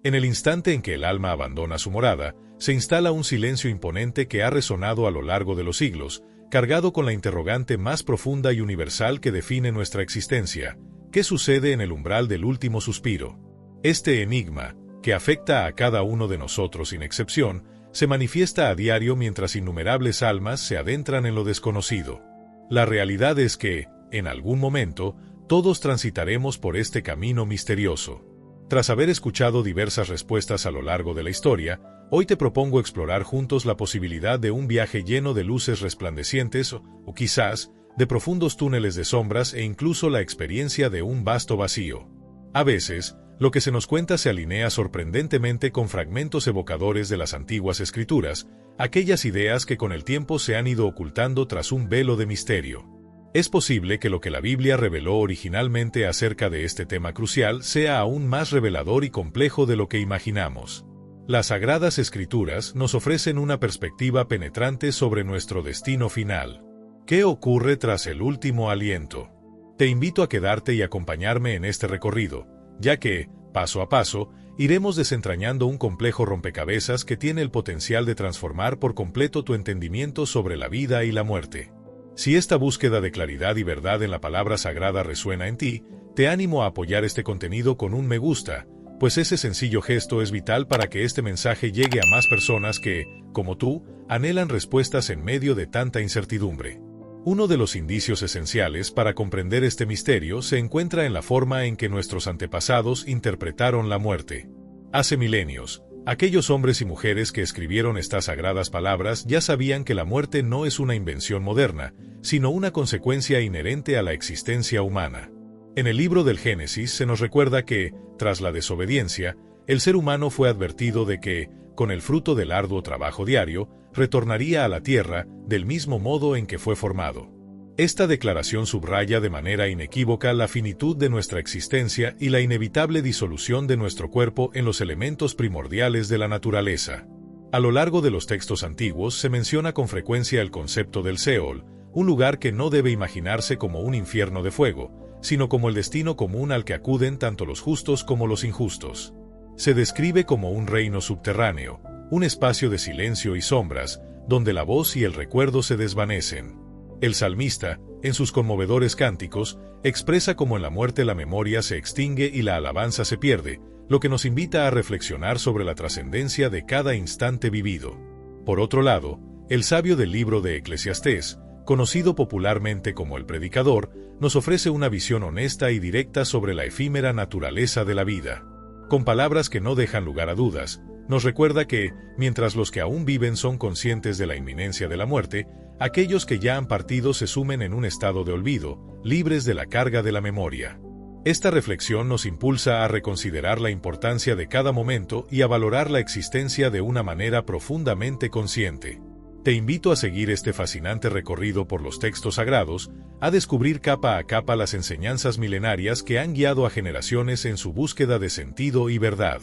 En el instante en que el alma abandona su morada, se instala un silencio imponente que ha resonado a lo largo de los siglos, cargado con la interrogante más profunda y universal que define nuestra existencia: ¿qué sucede en el umbral del último suspiro? Este enigma, que afecta a cada uno de nosotros sin excepción, se manifiesta a diario mientras innumerables almas se adentran en lo desconocido. La realidad es que, en algún momento, todos transitaremos por este camino misterioso. Tras haber escuchado diversas respuestas a lo largo de la historia, hoy te propongo explorar juntos la posibilidad de un viaje lleno de luces resplandecientes o quizás, de profundos túneles de sombras e incluso la experiencia de un vasto vacío. A veces, lo que se nos cuenta se alinea sorprendentemente con fragmentos evocadores de las antiguas escrituras, aquellas ideas que con el tiempo se han ido ocultando tras un velo de misterio. Es posible que lo que la Biblia reveló originalmente acerca de este tema crucial sea aún más revelador y complejo de lo que imaginamos. Las Sagradas Escrituras nos ofrecen una perspectiva penetrante sobre nuestro destino final. ¿Qué ocurre tras el último aliento? Te invito a quedarte y acompañarme en este recorrido, ya que, paso a paso, iremos desentrañando un complejo rompecabezas que tiene el potencial de transformar por completo tu entendimiento sobre la vida y la muerte. Si esta búsqueda de claridad y verdad en la palabra sagrada resuena en ti, te animo a apoyar este contenido con un me gusta, pues ese sencillo gesto es vital para que este mensaje llegue a más personas que, como tú, anhelan respuestas en medio de tanta incertidumbre. Uno de los indicios esenciales para comprender este misterio se encuentra en la forma en que nuestros antepasados interpretaron la muerte. Hace milenios, aquellos hombres y mujeres que escribieron estas sagradas palabras ya sabían que la muerte no es una invención moderna, sino una consecuencia inherente a la existencia humana. En el libro del Génesis se nos recuerda que, tras la desobediencia, el ser humano fue advertido de que, con el fruto del arduo trabajo diario, retornaría a la tierra del mismo modo en que fue formado. Esta declaración subraya de manera inequívoca la finitud de nuestra existencia y la inevitable disolución de nuestro cuerpo en los elementos primordiales de la naturaleza. A lo largo de los textos antiguos se menciona con frecuencia el concepto del Seol, un lugar que no debe imaginarse como un infierno de fuego, sino como el destino común al que acuden tanto los justos como los injustos. Se describe como un reino subterráneo, un espacio de silencio y sombras, donde la voz y el recuerdo se desvanecen. El salmista, en sus conmovedores cánticos, expresa cómo en la muerte la memoria se extingue y la alabanza se pierde, lo que nos invita a reflexionar sobre la trascendencia de cada instante vivido. Por otro lado, el sabio del libro de Eclesiastés, conocido popularmente como el Predicador, nos ofrece una visión honesta y directa sobre la efímera naturaleza de la vida. Con palabras que no dejan lugar a dudas, nos recuerda que, mientras los que aún viven son conscientes de la inminencia de la muerte, aquellos que ya han partido se sumen en un estado de olvido, libres de la carga de la memoria. Esta reflexión nos impulsa a reconsiderar la importancia de cada momento y a valorar la existencia de una manera profundamente consciente. Te invito a seguir este fascinante recorrido por los textos sagrados, a descubrir capa a capa las enseñanzas milenarias que han guiado a generaciones en su búsqueda de sentido y verdad.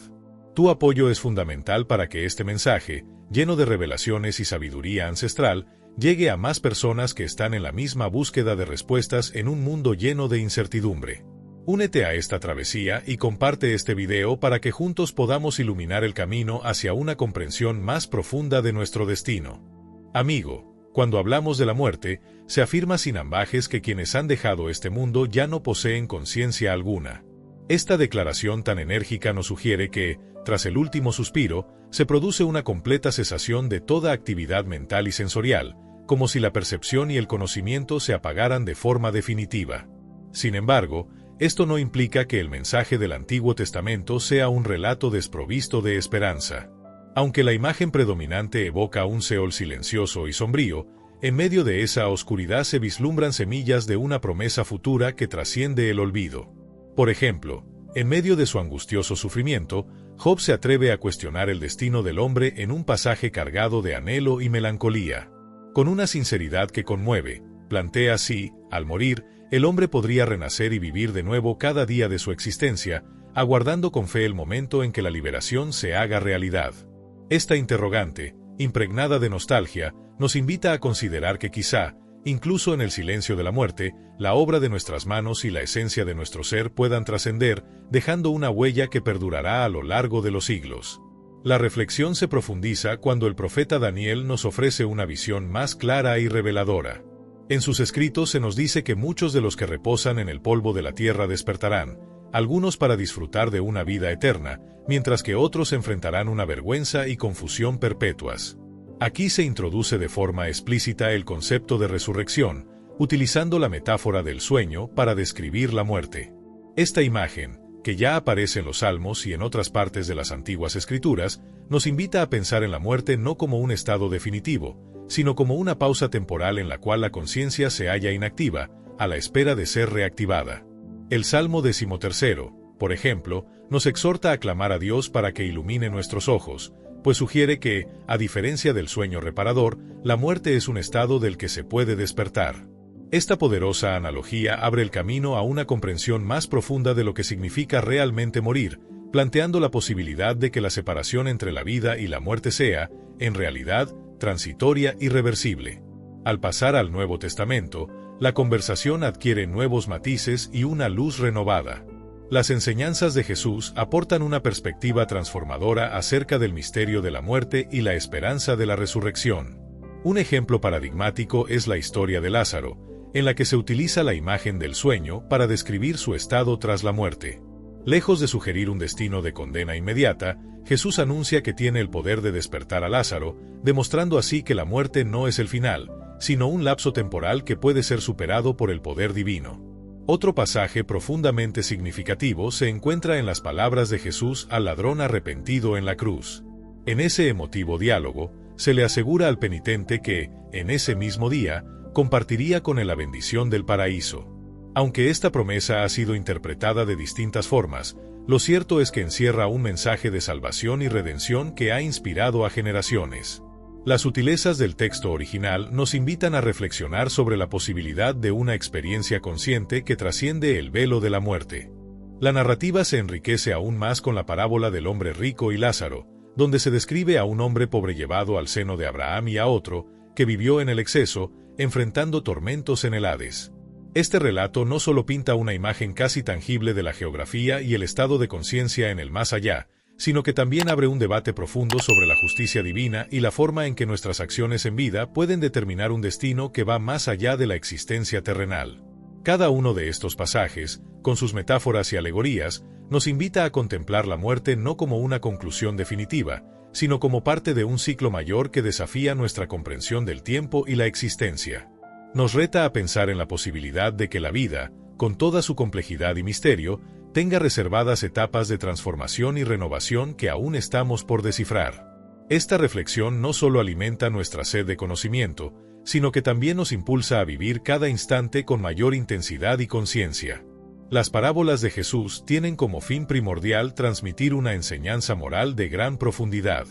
Tu apoyo es fundamental para que este mensaje, lleno de revelaciones y sabiduría ancestral, llegue a más personas que están en la misma búsqueda de respuestas en un mundo lleno de incertidumbre. Únete a esta travesía y comparte este video para que juntos podamos iluminar el camino hacia una comprensión más profunda de nuestro destino. Amigo, cuando hablamos de la muerte, se afirma sin ambages que quienes han dejado este mundo ya no poseen conciencia alguna. Esta declaración tan enérgica nos sugiere que, tras el último suspiro, se produce una completa cesación de toda actividad mental y sensorial, como si la percepción y el conocimiento se apagaran de forma definitiva. Sin embargo, esto no implica que el mensaje del Antiguo Testamento sea un relato desprovisto de esperanza. Aunque la imagen predominante evoca un Seol silencioso y sombrío, en medio de esa oscuridad se vislumbran semillas de una promesa futura que trasciende el olvido. Por ejemplo, en medio de su angustioso sufrimiento, Job se atreve a cuestionar el destino del hombre en un pasaje cargado de anhelo y melancolía. Con una sinceridad que conmueve, plantea si, al morir, el hombre podría renacer y vivir de nuevo cada día de su existencia, aguardando con fe el momento en que la liberación se haga realidad. Esta interrogante, impregnada de nostalgia, nos invita a considerar que quizá, incluso en el silencio de la muerte, la obra de nuestras manos y la esencia de nuestro ser puedan trascender, dejando una huella que perdurará a lo largo de los siglos. La reflexión se profundiza cuando el profeta Daniel nos ofrece una visión más clara y reveladora. En sus escritos se nos dice que muchos de los que reposan en el polvo de la tierra despertarán, algunos para disfrutar de una vida eterna, mientras que otros enfrentarán una vergüenza y confusión perpetuas. Aquí se introduce de forma explícita el concepto de resurrección, utilizando la metáfora del sueño para describir la muerte. Esta imagen, que ya aparece en los Salmos y en otras partes de las antiguas Escrituras, nos invita a pensar en la muerte no como un estado definitivo, sino como una pausa temporal en la cual la conciencia se halla inactiva, a la espera de ser reactivada. El Salmo 13, por ejemplo, nos exhorta a clamar a Dios para que ilumine nuestros ojos, pues sugiere que, a diferencia del sueño reparador, la muerte es un estado del que se puede despertar. Esta poderosa analogía abre el camino a una comprensión más profunda de lo que significa realmente morir, planteando la posibilidad de que la separación entre la vida y la muerte sea, en realidad, transitoria y reversible. Al pasar al Nuevo Testamento, la conversación adquiere nuevos matices y una luz renovada. Las enseñanzas de Jesús aportan una perspectiva transformadora acerca del misterio de la muerte y la esperanza de la resurrección. Un ejemplo paradigmático es la historia de Lázaro, en la que se utiliza la imagen del sueño para describir su estado tras la muerte. Lejos de sugerir un destino de condena inmediata, Jesús anuncia que tiene el poder de despertar a Lázaro, demostrando así que la muerte no es el final, sino un lapso temporal que puede ser superado por el poder divino. Otro pasaje profundamente significativo se encuentra en las palabras de Jesús al ladrón arrepentido en la cruz. En ese emotivo diálogo, se le asegura al penitente que, en ese mismo día, compartiría con él la bendición del paraíso. Aunque esta promesa ha sido interpretada de distintas formas, lo cierto es que encierra un mensaje de salvación y redención que ha inspirado a generaciones. Las sutilezas del texto original nos invitan a reflexionar sobre la posibilidad de una experiencia consciente que trasciende el velo de la muerte. La narrativa se enriquece aún más con la parábola del hombre rico y Lázaro, donde se describe a un hombre pobre llevado al seno de Abraham y a otro, que vivió en el exceso, enfrentando tormentos en el Hades. Este relato no solo pinta una imagen casi tangible de la geografía y el estado de conciencia en el más allá, sino que también abre un debate profundo sobre la justicia divina y la forma en que nuestras acciones en vida pueden determinar un destino que va más allá de la existencia terrenal. Cada uno de estos pasajes, con sus metáforas y alegorías, nos invita a contemplar la muerte no como una conclusión definitiva, sino como parte de un ciclo mayor que desafía nuestra comprensión del tiempo y la existencia. Nos reta a pensar en la posibilidad de que la vida, con toda su complejidad y misterio, tenga reservadas etapas de transformación y renovación que aún estamos por descifrar. Esta reflexión no solo alimenta nuestra sed de conocimiento, sino que también nos impulsa a vivir cada instante con mayor intensidad y conciencia. Las parábolas de Jesús tienen como fin primordial transmitir una enseñanza moral de gran profundidad.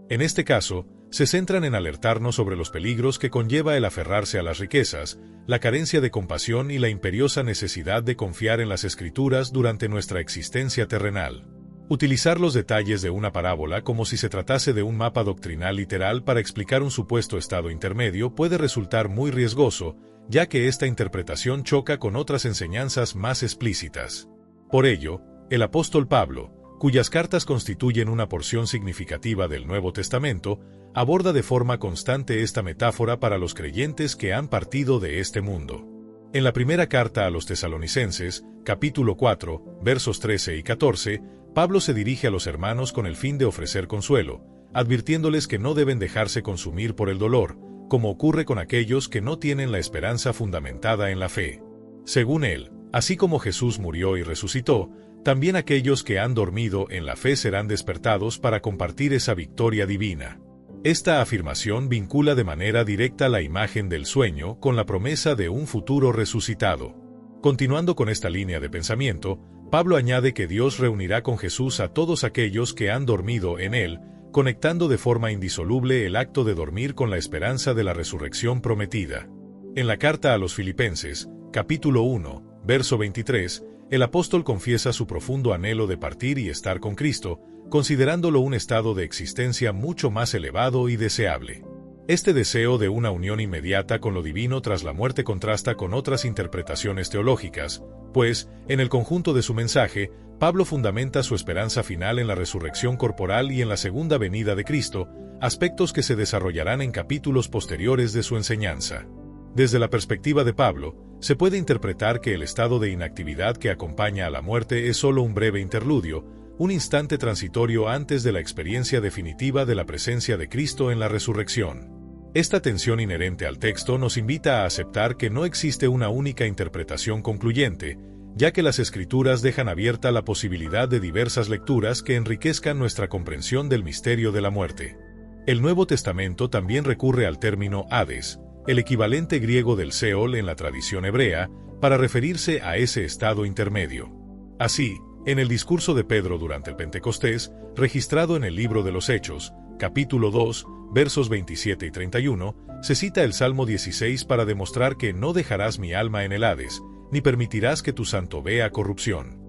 En este caso, se centran en alertarnos sobre los peligros que conlleva el aferrarse a las riquezas, la carencia de compasión y la imperiosa necesidad de confiar en las Escrituras durante nuestra existencia terrenal. Utilizar los detalles de una parábola como si se tratase de un mapa doctrinal literal para explicar un supuesto estado intermedio puede resultar muy riesgoso, ya que esta interpretación choca con otras enseñanzas más explícitas. Por ello, el apóstol Pablo, cuyas cartas constituyen una porción significativa del Nuevo Testamento, aborda de forma constante esta metáfora para los creyentes que han partido de este mundo. En la primera carta a los Tesalonicenses, capítulo 4, versos 13 y 14, Pablo se dirige a los hermanos con el fin de ofrecer consuelo, advirtiéndoles que no deben dejarse consumir por el dolor, como ocurre con aquellos que no tienen la esperanza fundamentada en la fe. Según él, así como Jesús murió y resucitó, también aquellos que han dormido en la fe serán despertados para compartir esa victoria divina. Esta afirmación vincula de manera directa la imagen del sueño con la promesa de un futuro resucitado. Continuando con esta línea de pensamiento, Pablo añade que Dios reunirá con Jesús a todos aquellos que han dormido en él, conectando de forma indisoluble el acto de dormir con la esperanza de la resurrección prometida. En la carta a los Filipenses, capítulo 1, verso 23, el apóstol confiesa su profundo anhelo de partir y estar con Cristo, considerándolo un estado de existencia mucho más elevado y deseable. Este deseo de una unión inmediata con lo divino tras la muerte contrasta con otras interpretaciones teológicas, pues, en el conjunto de su mensaje, Pablo fundamenta su esperanza final en la resurrección corporal y en la segunda venida de Cristo, aspectos que se desarrollarán en capítulos posteriores de su enseñanza. Desde la perspectiva de Pablo, se puede interpretar que el estado de inactividad que acompaña a la muerte es solo un breve interludio, un instante transitorio antes de la experiencia definitiva de la presencia de Cristo en la resurrección. Esta tensión inherente al texto nos invita a aceptar que no existe una única interpretación concluyente, ya que las Escrituras dejan abierta la posibilidad de diversas lecturas que enriquezcan nuestra comprensión del misterio de la muerte. El Nuevo Testamento también recurre al término Hades, el equivalente griego del Seol en la tradición hebrea, para referirse a ese estado intermedio. Así, en el discurso de Pedro durante el Pentecostés, registrado en el libro de los Hechos, capítulo 2, versos 27 y 31, se cita el Salmo 16 para demostrar que no dejarás mi alma en el Hades, ni permitirás que tu santo vea corrupción.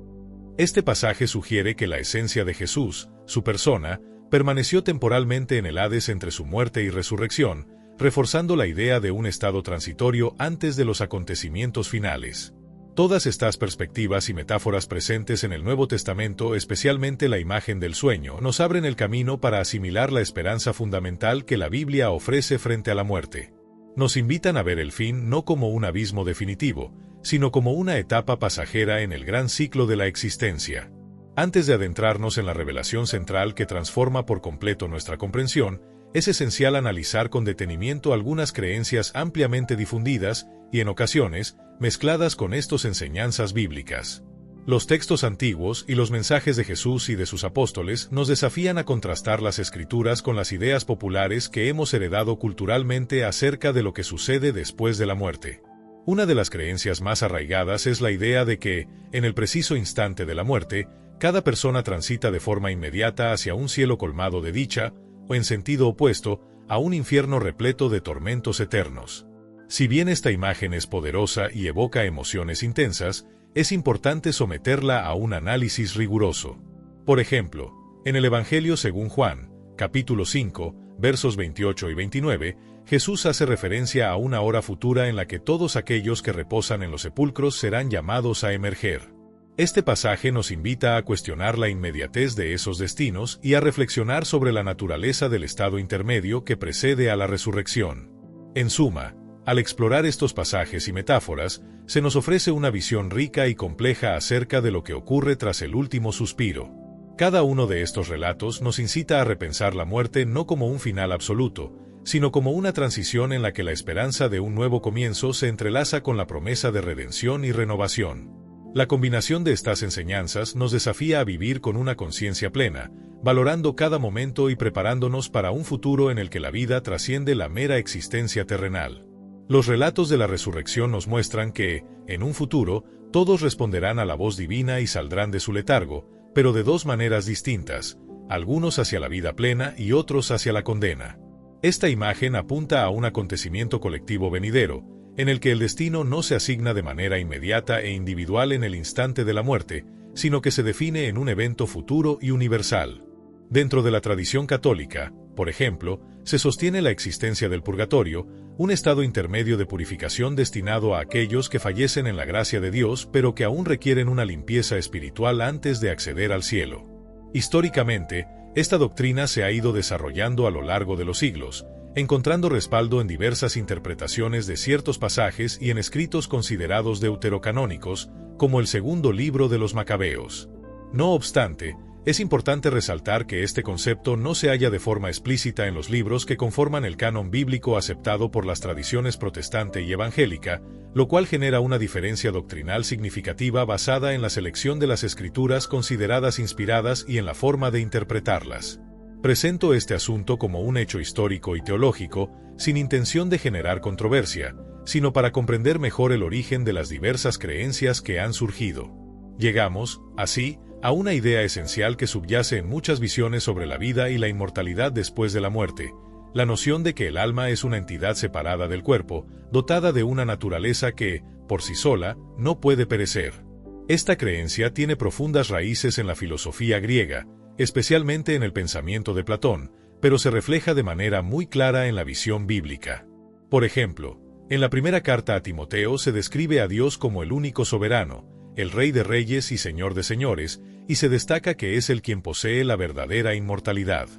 Este pasaje sugiere que la esencia de Jesús, su persona, permaneció temporalmente en el Hades entre su muerte y resurrección, reforzando la idea de un estado transitorio antes de los acontecimientos finales. Todas estas perspectivas y metáforas presentes en el Nuevo Testamento, especialmente la imagen del sueño, nos abren el camino para asimilar la esperanza fundamental que la Biblia ofrece frente a la muerte. Nos invitan a ver el fin no como un abismo definitivo, sino como una etapa pasajera en el gran ciclo de la existencia. Antes de adentrarnos en la revelación central que transforma por completo nuestra comprensión, es esencial analizar con detenimiento algunas creencias ampliamente difundidas y, en ocasiones, mezcladas con estas enseñanzas bíblicas. Los textos antiguos y los mensajes de Jesús y de sus apóstoles nos desafían a contrastar las Escrituras con las ideas populares que hemos heredado culturalmente acerca de lo que sucede después de la muerte. Una de las creencias más arraigadas es la idea de que, en el preciso instante de la muerte, cada persona transita de forma inmediata hacia un cielo colmado de dicha, o en sentido opuesto, a un infierno repleto de tormentos eternos. Si bien esta imagen es poderosa y evoca emociones intensas, es importante someterla a un análisis riguroso. Por ejemplo, en el Evangelio según Juan, capítulo 5, versos 28 y 29, Jesús hace referencia a una hora futura en la que todos aquellos que reposan en los sepulcros serán llamados a emerger. Este pasaje nos invita a cuestionar la inmediatez de esos destinos y a reflexionar sobre la naturaleza del estado intermedio que precede a la resurrección. En suma, al explorar estos pasajes y metáforas, se nos ofrece una visión rica y compleja acerca de lo que ocurre tras el último suspiro. Cada uno de estos relatos nos incita a repensar la muerte no como un final absoluto, sino como una transición en la que la esperanza de un nuevo comienzo se entrelaza con la promesa de redención y renovación. La combinación de estas enseñanzas nos desafía a vivir con una conciencia plena, valorando cada momento y preparándonos para un futuro en el que la vida trasciende la mera existencia terrenal. Los relatos de la resurrección nos muestran que, en un futuro, todos responderán a la voz divina y saldrán de su letargo, pero de dos maneras distintas, algunos hacia la vida plena y otros hacia la condena. Esta imagen apunta a un acontecimiento colectivo venidero, en el que el destino no se asigna de manera inmediata e individual en el instante de la muerte, sino que se define en un evento futuro y universal. Dentro de la tradición católica, por ejemplo, se sostiene la existencia del purgatorio, un estado intermedio de purificación destinado a aquellos que fallecen en la gracia de Dios pero que aún requieren una limpieza espiritual antes de acceder al cielo. Históricamente, esta doctrina se ha ido desarrollando a lo largo de los siglos, encontrando respaldo en diversas interpretaciones de ciertos pasajes y en escritos considerados deuterocanónicos, como el segundo libro de los Macabeos. No obstante, es importante resaltar que este concepto no se halla de forma explícita en los libros que conforman el canon bíblico aceptado por las tradiciones protestante y evangélica, lo cual genera una diferencia doctrinal significativa basada en la selección de las escrituras consideradas inspiradas y en la forma de interpretarlas. Presento este asunto como un hecho histórico y teológico, sin intención de generar controversia, sino para comprender mejor el origen de las diversas creencias que han surgido. Llegamos, así, a una idea esencial que subyace en muchas visiones sobre la vida y la inmortalidad después de la muerte, la noción de que el alma es una entidad separada del cuerpo, dotada de una naturaleza que, por sí sola, no puede perecer. Esta creencia tiene profundas raíces en la filosofía griega, especialmente en el pensamiento de Platón, pero se refleja de manera muy clara en la visión bíblica. Por ejemplo, en la primera carta a Timoteo se describe a Dios como el único soberano, el Rey de reyes y Señor de señores, y se destaca que es Él quien posee la verdadera inmortalidad.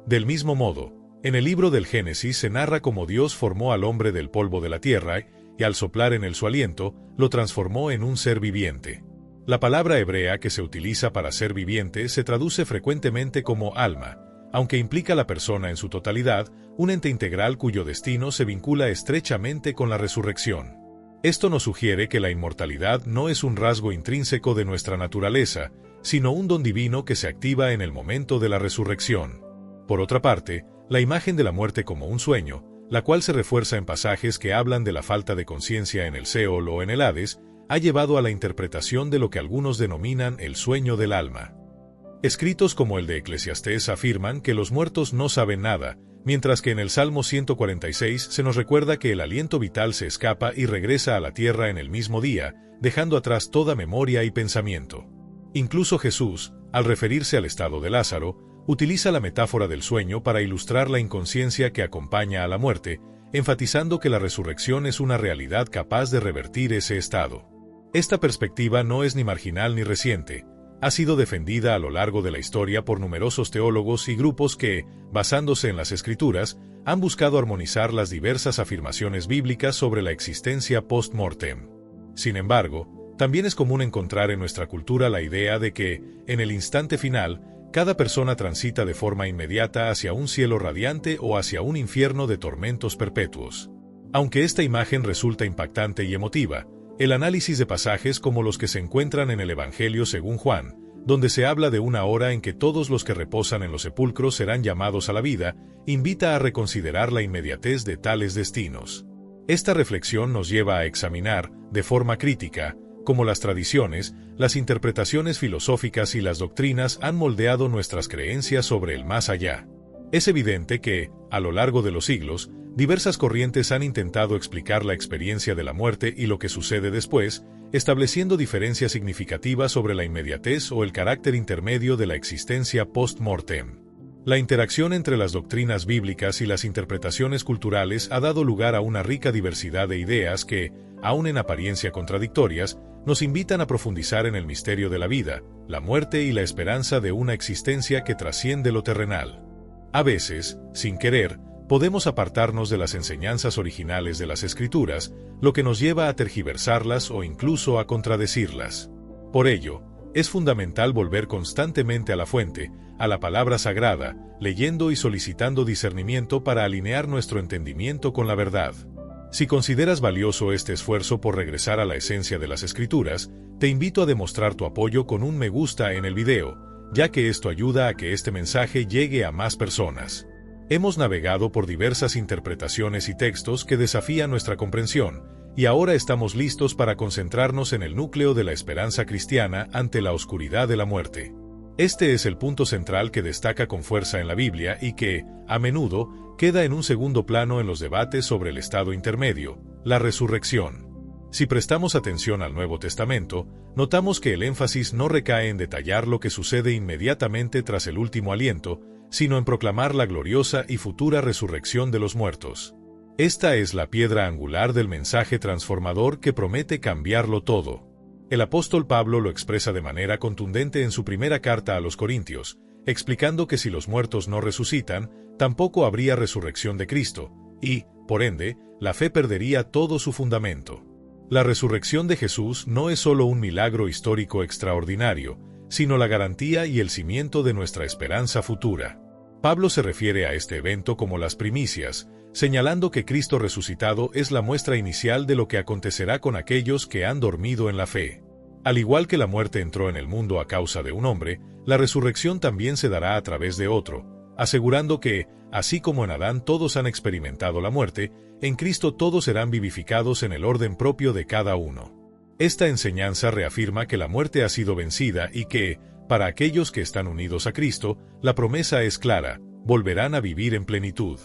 Del mismo modo, en el libro del Génesis se narra cómo Dios formó al hombre del polvo de la tierra y al soplar en él su aliento, lo transformó en un ser viviente. La palabra hebrea que se utiliza para ser viviente se traduce frecuentemente como alma, aunque implica la persona en su totalidad, un ente integral cuyo destino se vincula estrechamente con la resurrección. Esto nos sugiere que la inmortalidad no es un rasgo intrínseco de nuestra naturaleza, sino un don divino que se activa en el momento de la resurrección. Por otra parte, la imagen de la muerte como un sueño, la cual se refuerza en pasajes que hablan de la falta de conciencia en el Seol o en el Hades, ha llevado a la interpretación de lo que algunos denominan el sueño del alma. Escritos como el de Eclesiastés afirman que los muertos no saben nada, mientras que en el Salmo 146 se nos recuerda que el aliento vital se escapa y regresa a la tierra en el mismo día, dejando atrás toda memoria y pensamiento. Incluso Jesús, al referirse al estado de Lázaro, utiliza la metáfora del sueño para ilustrar la inconsciencia que acompaña a la muerte, enfatizando que la resurrección es una realidad capaz de revertir ese estado. Esta perspectiva no es ni marginal ni reciente. Ha sido defendida a lo largo de la historia por numerosos teólogos y grupos que, basándose en las Escrituras, han buscado armonizar las diversas afirmaciones bíblicas sobre la existencia post-mortem. Sin embargo, también es común encontrar en nuestra cultura la idea de que, en el instante final, cada persona transita de forma inmediata hacia un cielo radiante o hacia un infierno de tormentos perpetuos. Aunque esta imagen resulta impactante y emotiva, el análisis de pasajes como los que se encuentran en el Evangelio según Juan, donde se habla de una hora en que todos los que reposan en los sepulcros serán llamados a la vida, invita a reconsiderar la inmediatez de tales destinos. Esta reflexión nos lleva a examinar, de forma crítica, cómo las tradiciones, las interpretaciones filosóficas y las doctrinas han moldeado nuestras creencias sobre el más allá. Es evidente que, a lo largo de los siglos, diversas corrientes han intentado explicar la experiencia de la muerte y lo que sucede después, estableciendo diferencias significativas sobre la inmediatez o el carácter intermedio de la existencia post-mortem. La interacción entre las doctrinas bíblicas y las interpretaciones culturales ha dado lugar a una rica diversidad de ideas que, aun en apariencia contradictorias, nos invitan a profundizar en el misterio de la vida, la muerte y la esperanza de una existencia que trasciende lo terrenal. A veces, sin querer, podemos apartarnos de las enseñanzas originales de las Escrituras, lo que nos lleva a tergiversarlas o incluso a contradecirlas. Por ello, es fundamental volver constantemente a la fuente, a la palabra sagrada, leyendo y solicitando discernimiento para alinear nuestro entendimiento con la verdad. Si consideras valioso este esfuerzo por regresar a la esencia de las Escrituras, te invito a demostrar tu apoyo con un me gusta en el video, ya que esto ayuda a que este mensaje llegue a más personas. Hemos navegado por diversas interpretaciones y textos que desafían nuestra comprensión, y ahora estamos listos para concentrarnos en el núcleo de la esperanza cristiana ante la oscuridad de la muerte. Este es el punto central que destaca con fuerza en la Biblia y que, a menudo, queda en un segundo plano en los debates sobre el estado intermedio, la resurrección. Si prestamos atención al Nuevo Testamento, notamos que el énfasis no recae en detallar lo que sucede inmediatamente tras el último aliento, sino en proclamar la gloriosa y futura resurrección de los muertos. Esta es la piedra angular del mensaje transformador que promete cambiarlo todo. El apóstol Pablo lo expresa de manera contundente en su primera carta a los Corintios, explicando que si los muertos no resucitan, tampoco habría resurrección de Cristo, y, por ende, la fe perdería todo su fundamento. La resurrección de Jesús no es solo un milagro histórico extraordinario, sino la garantía y el cimiento de nuestra esperanza futura. Pablo se refiere a este evento como las primicias, señalando que Cristo resucitado es la muestra inicial de lo que acontecerá con aquellos que han dormido en la fe. Al igual que la muerte entró en el mundo a causa de un hombre, la resurrección también se dará a través de otro, asegurando que, así como en Adán todos han experimentado la muerte, en Cristo todos serán vivificados en el orden propio de cada uno. Esta enseñanza reafirma que la muerte ha sido vencida y que, para aquellos que están unidos a Cristo, la promesa es clara: volverán a vivir en plenitud.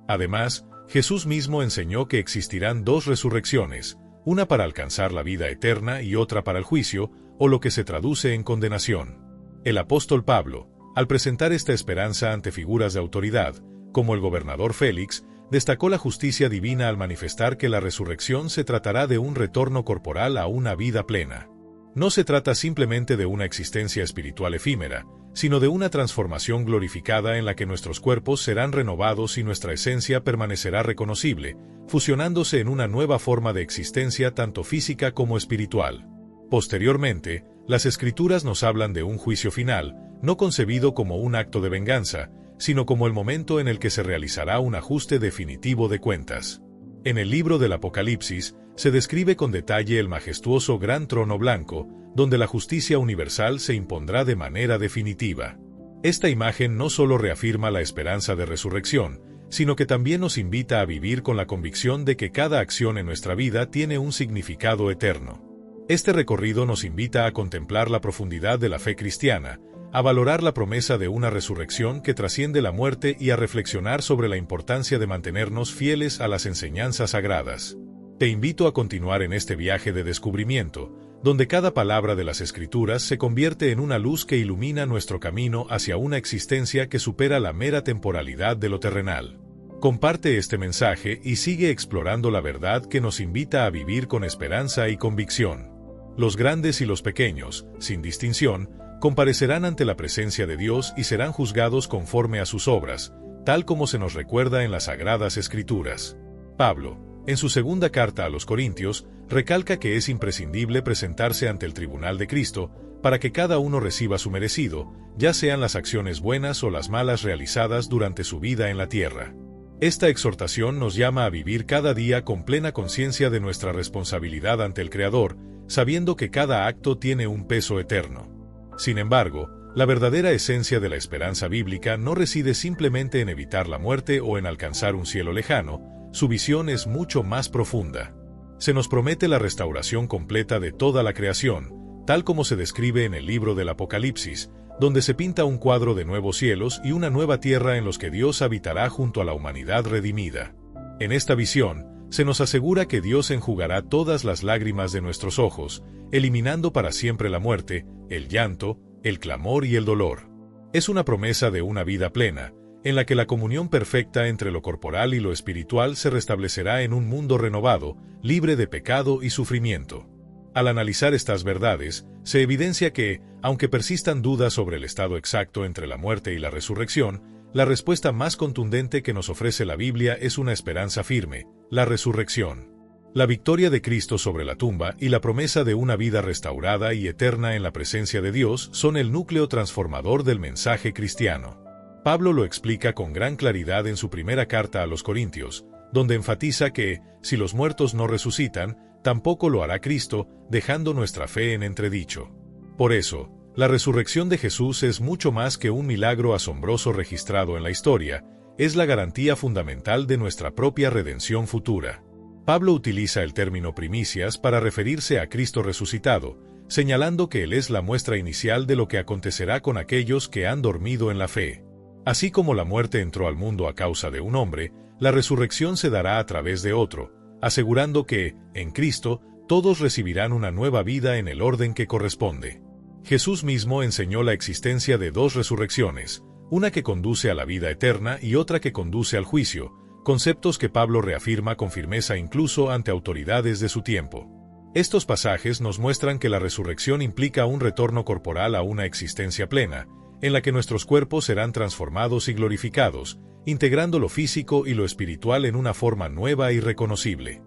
Además, Jesús mismo enseñó que existirán dos resurrecciones, una para alcanzar la vida eterna y otra para el juicio, o lo que se traduce en condenación. El apóstol Pablo, Al presentar esta esperanza ante figuras de autoridad, como el gobernador Félix, destacó la justicia divina al manifestar que la resurrección se tratará de un retorno corporal a una vida plena. No se trata simplemente de una existencia espiritual efímera, sino de una transformación glorificada en la que nuestros cuerpos serán renovados y nuestra esencia permanecerá reconocible, fusionándose en una nueva forma de existencia tanto física como espiritual. Posteriormente, las Escrituras nos hablan de un juicio final, no concebido como un acto de venganza, sino como el momento en el que se realizará un ajuste definitivo de cuentas. En el libro del Apocalipsis, se describe con detalle el majestuoso gran trono blanco, donde la justicia universal se impondrá de manera definitiva. Esta imagen no solo reafirma la esperanza de resurrección, sino que también nos invita a vivir con la convicción de que cada acción en nuestra vida tiene un significado eterno. Este recorrido nos invita a contemplar la profundidad de la fe cristiana, a valorar la promesa de una resurrección que trasciende la muerte y a reflexionar sobre la importancia de mantenernos fieles a las enseñanzas sagradas. Te invito a continuar en este viaje de descubrimiento, donde cada palabra de las Escrituras se convierte en una luz que ilumina nuestro camino hacia una existencia que supera la mera temporalidad de lo terrenal. Comparte este mensaje y sigue explorando la verdad que nos invita a vivir con esperanza y convicción. Los grandes y los pequeños, sin distinción, comparecerán ante la presencia de Dios y serán juzgados conforme a sus obras, tal como se nos recuerda en las Sagradas Escrituras. Pablo, en su segunda carta a los Corintios, recalca que es imprescindible presentarse ante el tribunal de Cristo para que cada uno reciba su merecido, ya sean las acciones buenas o las malas realizadas durante su vida en la tierra. Esta exhortación nos llama a vivir cada día con plena conciencia de nuestra responsabilidad ante el Creador, sabiendo que cada acto tiene un peso eterno. Sin embargo, la verdadera esencia de la esperanza bíblica no reside simplemente en evitar la muerte o en alcanzar un cielo lejano, su visión es mucho más profunda. Se nos promete la restauración completa de toda la creación, tal como se describe en el libro del Apocalipsis, donde se pinta un cuadro de nuevos cielos y una nueva tierra en los que Dios habitará junto a la humanidad redimida. En esta visión, se nos asegura que Dios enjugará todas las lágrimas de nuestros ojos, eliminando para siempre la muerte, el llanto, el clamor y el dolor. Es una promesa de una vida plena, en la que la comunión perfecta entre lo corporal y lo espiritual se restablecerá en un mundo renovado, libre de pecado y sufrimiento. Al analizar estas verdades, se evidencia que, aunque persistan dudas sobre el estado exacto entre la muerte y la resurrección, la respuesta más contundente que nos ofrece la Biblia es una esperanza firme, la resurrección. La victoria de Cristo sobre la tumba y la promesa de una vida restaurada y eterna en la presencia de Dios son el núcleo transformador del mensaje cristiano. Pablo lo explica con gran claridad en su primera carta a los Corintios, donde enfatiza que, si los muertos no resucitan, tampoco lo hará Cristo, dejando nuestra fe en entredicho. Por eso, la resurrección de Jesús es mucho más que un milagro asombroso registrado en la historia, es la garantía fundamental de nuestra propia redención futura. Pablo utiliza el término primicias para referirse a Cristo resucitado, señalando que Él es la muestra inicial de lo que acontecerá con aquellos que han dormido en la fe. Así como la muerte entró al mundo a causa de un hombre, la resurrección se dará a través de otro, asegurando que, en Cristo, todos recibirán una nueva vida en el orden que corresponde. Jesús mismo enseñó la existencia de dos resurrecciones, una que conduce a la vida eterna y otra que conduce al juicio, conceptos que Pablo reafirma con firmeza incluso ante autoridades de su tiempo. Estos pasajes nos muestran que la resurrección implica un retorno corporal a una existencia plena, en la que nuestros cuerpos serán transformados y glorificados, integrando lo físico y lo espiritual en una forma nueva y reconocible.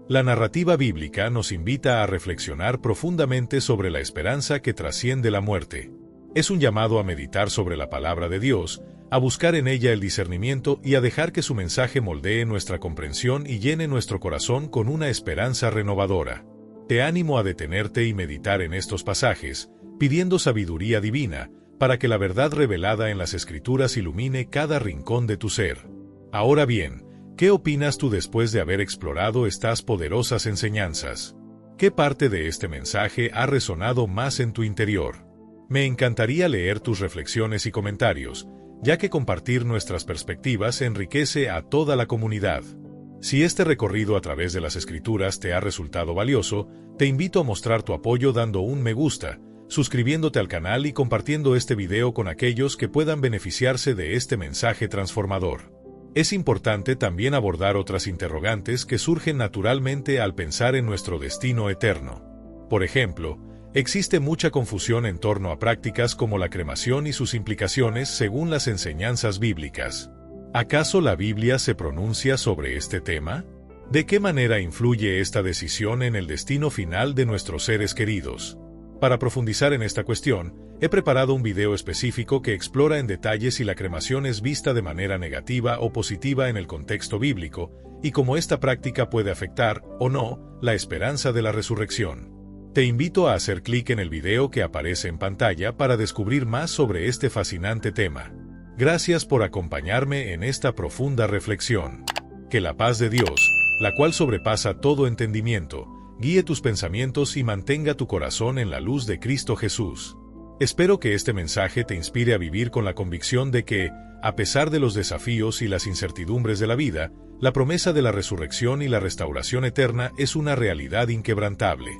La narrativa bíblica nos invita a reflexionar profundamente sobre la esperanza que trasciende la muerte. Es un llamado a meditar sobre la palabra de Dios, a buscar en ella el discernimiento y a dejar que su mensaje moldee nuestra comprensión y llene nuestro corazón con una esperanza renovadora. Te animo a detenerte y meditar en estos pasajes, pidiendo sabiduría divina, para que la verdad revelada en las Escrituras ilumine cada rincón de tu ser. Ahora bien, ¿qué opinas tú después de haber explorado estas poderosas enseñanzas? ¿Qué parte de este mensaje ha resonado más en tu interior? Me encantaría leer tus reflexiones y comentarios, ya que compartir nuestras perspectivas enriquece a toda la comunidad. Si este recorrido a través de las Escrituras te ha resultado valioso, te invito a mostrar tu apoyo dando un me gusta, suscribiéndote al canal y compartiendo este video con aquellos que puedan beneficiarse de este mensaje transformador. Es importante también abordar otras interrogantes que surgen naturalmente al pensar en nuestro destino eterno. Por ejemplo, existe mucha confusión en torno a prácticas como la cremación y sus implicaciones según las enseñanzas bíblicas. ¿Acaso la Biblia se pronuncia sobre este tema? ¿De qué manera influye esta decisión en el destino final de nuestros seres queridos? Para profundizar en esta cuestión, he preparado un video específico que explora en detalle si la cremación es vista de manera negativa o positiva en el contexto bíblico y cómo esta práctica puede afectar, o no, la esperanza de la resurrección. Te invito a hacer clic en el video que aparece en pantalla para descubrir más sobre este fascinante tema. Gracias por acompañarme en esta profunda reflexión. Que la paz de Dios, la cual sobrepasa todo entendimiento, guíe tus pensamientos y mantenga tu corazón en la luz de Cristo Jesús. Espero que este mensaje te inspire a vivir con la convicción de que, a pesar de los desafíos y las incertidumbres de la vida, la promesa de la resurrección y la restauración eterna es una realidad inquebrantable.